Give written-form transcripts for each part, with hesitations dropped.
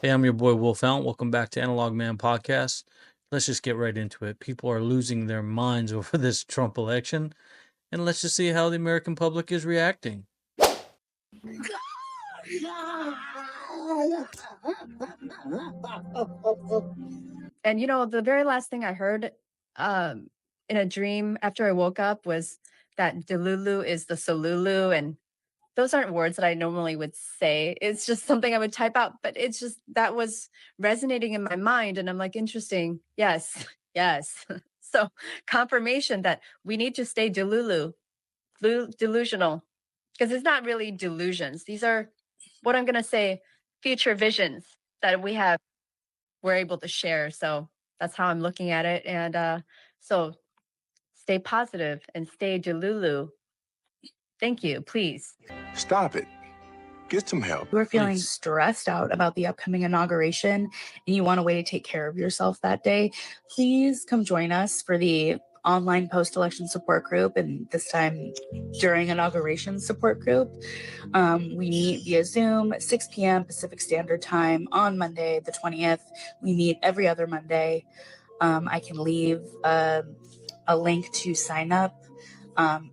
Hey, I'm your boy Wolf Out. Welcome back to Analog Man Podcast. Let's just get right into it. People are losing their minds over this Trump election, and let's just see how the American public is reacting. And the very last thing I heard in a dream after I woke up was that Delulu is the Solulu. And those aren't words that I normally would say. It's just something I would type out, but it's just that was resonating in my mind. And I'm like, interesting. Yes, yes. So confirmation that we need to stay delusional, because it's not really delusions. These are what I'm going to say, future visions that we're able to share. So that's how I'm looking at it. And so stay positive and stay Delulu. Thank you. Please. Stop it. Get some help. You are feeling stressed out about the upcoming inauguration and you want a way to take care of yourself that day, please come join us for the online post-election support group, and this time during inauguration support group. We meet via Zoom at 6 p.m. Pacific Standard Time on Monday, the 20th. We meet every other Monday. I can leave a link to sign up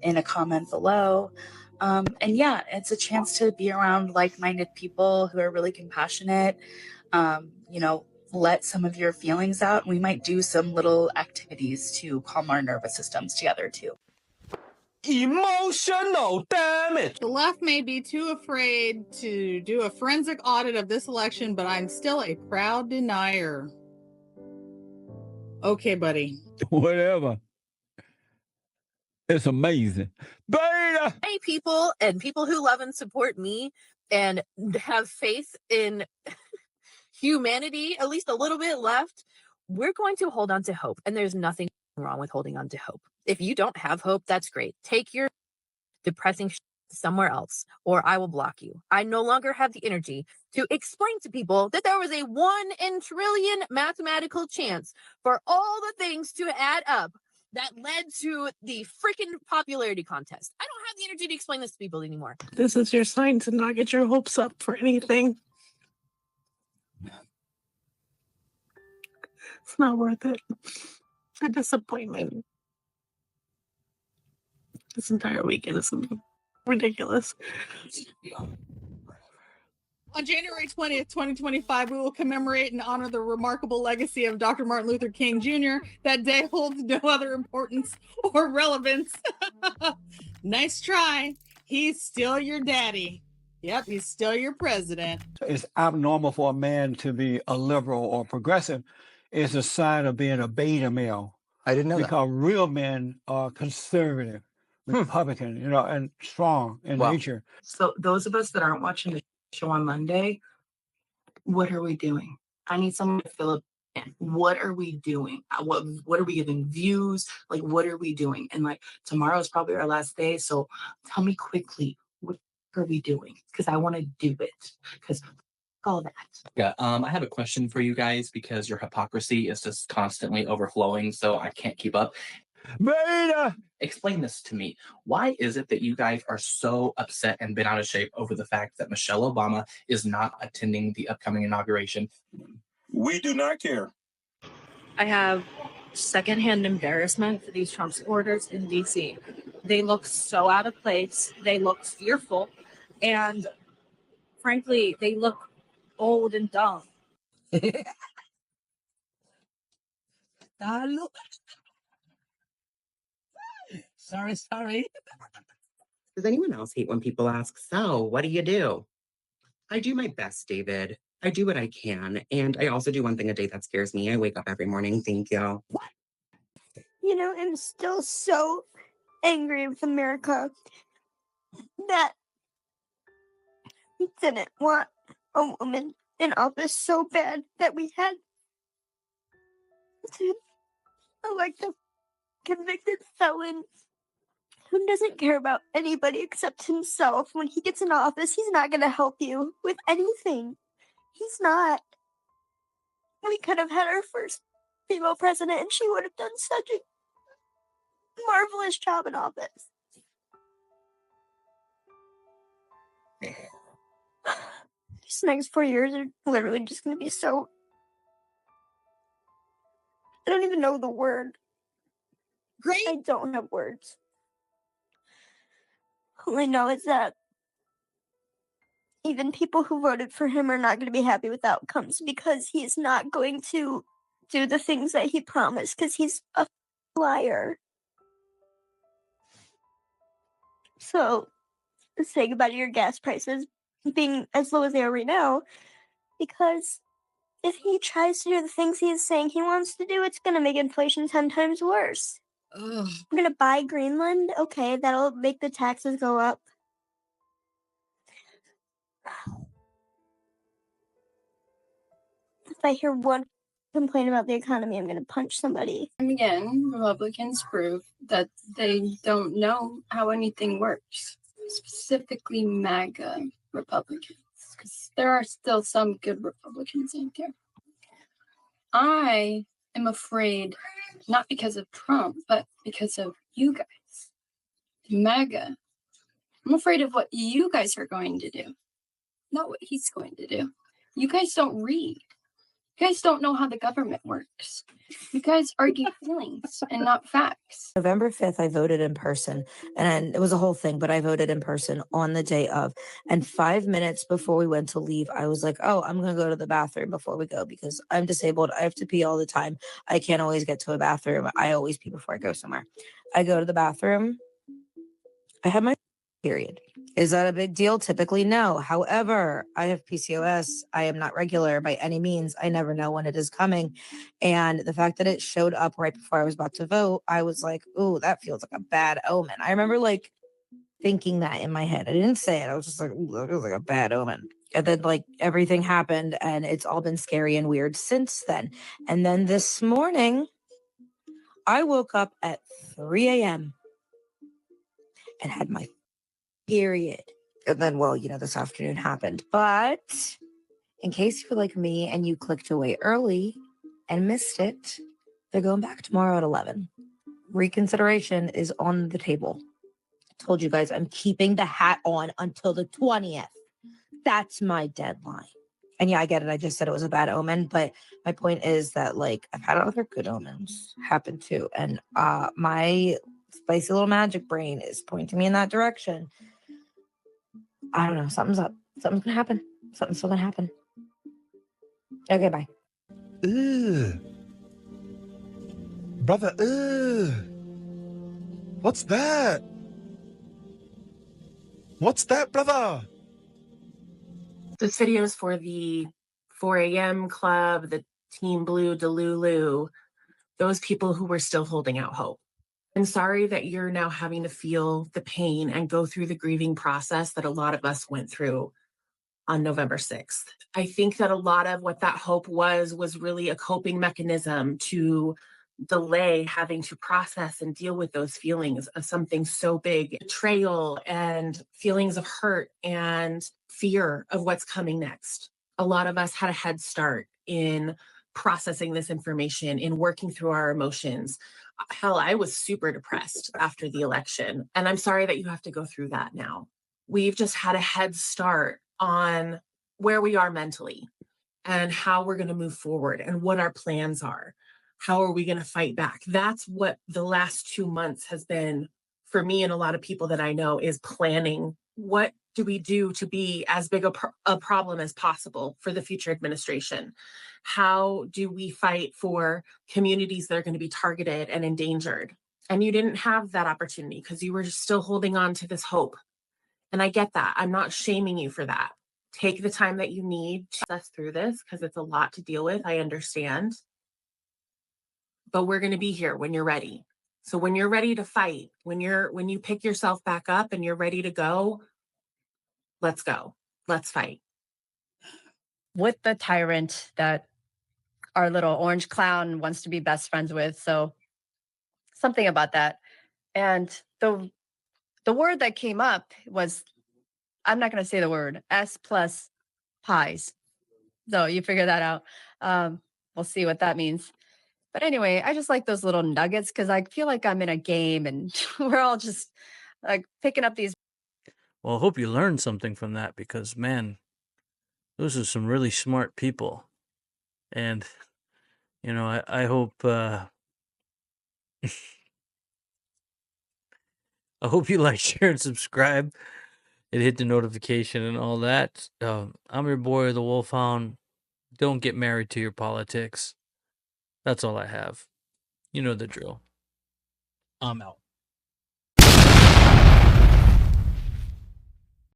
in a comment below. And yeah, it's a chance to be around like-minded people who are really compassionate. Let some of your feelings out. We might do some little activities to calm our nervous systems together too. Emotional, damn it! The left may be too afraid to do a forensic audit of this election, but I'm still a proud denier. Okay, buddy. Whatever. It's amazing. Beta! Hey, people, and people who love and support me and have faith in humanity, at least a little bit left, we're going to hold on to hope. And there's nothing wrong with holding on to hope. If you don't have hope, that's great. Take your depressing somewhere else, or I will block you. I no longer have the energy to explain to people that there was a 1 in trillion mathematical chance for all the things to add up that led to the freaking popularity contest. I don't have the energy to explain this to people anymore. This is your sign to not get your hopes up for anything. It's not worth it. A disappointment. This entire weekend is ridiculous. On January 20th, 2025, we will commemorate and honor the remarkable legacy of Dr. Martin Luther King Jr. That day holds no other importance or relevance. Nice try. He's still your daddy. Yep, he's still your president. It's abnormal for a man to be a liberal or progressive. It's a sign of being a beta male. I didn't know because real men are conservative, Republican, and strong in nature. So those of us that aren't watching the show on Monday, what are we doing? I need someone to fill up in. What are we doing? What are we giving views? What are we doing? And tomorrow is probably our last day. So tell me quickly, what are we doing? Because I want to do it. Because all that. Yeah, I have a question for you guys because your hypocrisy is just constantly overflowing, so I can't keep up. Beta! Explain this to me. Why is it that you guys are so upset and bent out of shape over the fact that Michelle Obama is not attending the upcoming inauguration? We do not care. I have secondhand embarrassment for these Trump supporters in DC. They look so out of place. They look fearful. And frankly, they look old and dumb. Sorry. Does anyone else hate when people ask, so what do you do? I do my best, David. I do what I can. And I also do one thing a day that scares me. I wake up every morning. Thank you. I'm still so angry with America that we didn't want a woman in office so bad that we had to elect a convicted felon who doesn't care about anybody except himself. When he gets in office, he's not going to help you with anything. He's not. We could have had our first female president, and she would have done such a marvelous job in office. These next 4 years are literally just going to be so. I don't even know the word. Great. I don't have words. All I know is that even people who voted for him are not going to be happy with outcomes because he's not going to do the things that he promised because he's a liar. So say goodbye to your gas prices being as low as they are right now, because if he tries to do the things he's saying he wants to do, it's going to make inflation 10 times worse. Ugh. We're going to buy Greenland. Okay, that'll make the taxes go up. If I hear one complaint about the economy, I'm going to punch somebody. And again, Republicans prove that they don't know how anything works, specifically MAGA Republicans, because there are still some good Republicans out there. I am afraid, not because of Trump, but because of you guys, MAGA. I'm afraid of what you guys are going to do, not what he's going to do. You guys don't read. You guys don't know how the government works. You guys argue feelings and not facts. November 5th, I voted in person, and it was a whole thing, but I voted in person on the day of. And 5 minutes before we went to leave, I was like, oh, I'm going to go to the bathroom before we go because I'm disabled. I have to pee all the time. I can't always get to a bathroom. I always pee before I go somewhere. I go to the bathroom. I had my period. Is that a big deal? Typically, no. However, I have PCOS. I am not regular by any means. I never know when it is coming. And the fact that it showed up right before I was about to vote, I was like, ooh, that feels like a bad omen. I remember like thinking that in my head. I didn't say it. I was just like, ooh, that feels like a bad omen. And then like everything happened and it's all been scary and weird since then. And then this morning, I woke up at 3 a.m. and had my period. And then, well, this afternoon happened. But in case you're like me and you clicked away early and missed it, they're going back tomorrow at 11. Reconsideration is on the table. I told you guys I'm keeping the hat on until the 20th. That's my deadline. And yeah, I get it. I just said it was a bad omen. But my point is that, like, I've had other good omens happen too. And my spicy little magic brain is pointing me in that direction. I don't know. Something's up. Something's gonna happen. Something's still gonna happen. Okay, bye. Ugh. Brother, ugh. What's that? What's that, brother? This video is for the 4 a.m. club, the Team Blue, Delulu, those people who were still holding out hope. I'm sorry that you're now having to feel the pain and go through the grieving process that a lot of us went through on November 6th. I think that a lot of what that hope was really a coping mechanism to delay having to process and deal with those feelings of something so big, betrayal and feelings of hurt and fear of what's coming next. A lot of us had a head start in processing this information, in working through our emotions. Hell, I was super depressed after the election, and I'm sorry that you have to go through that now. We've just had a head start on where we are mentally and how we're going to move forward and what our plans are. How are we going to fight back? That's what the last 2 months has been for me and a lot of people that I know, is planning. What do we do to be as big a problem as possible for the future administration? How do we fight for communities that are going to be targeted and endangered? And you didn't have that opportunity because you were still holding on to this hope. And I get that. I'm not shaming you for that. Take the time that you need to process through this because it's a lot to deal with. I understand. But we're going to be here when you're ready. So when you're ready to fight, when you pick yourself back up and you're ready to go, let's go. Let's fight. With the tyrant that our little orange clown wants to be best friends with. So something about that. And the word that came up was, I'm not going to say the word, S plus pies. So you figure that out. We'll see what that means. But anyway, I just like those little nuggets because I feel like I'm in a game and we're all just like picking up these. Well, I hope you learned something from that because, man, those are some really smart people. And, I hope I hope you like, share, and subscribe, and hit the notification and all that. I'm your boy, the Wolfhound. Don't get married to your politics. That's all I have. You know the drill. I'm out.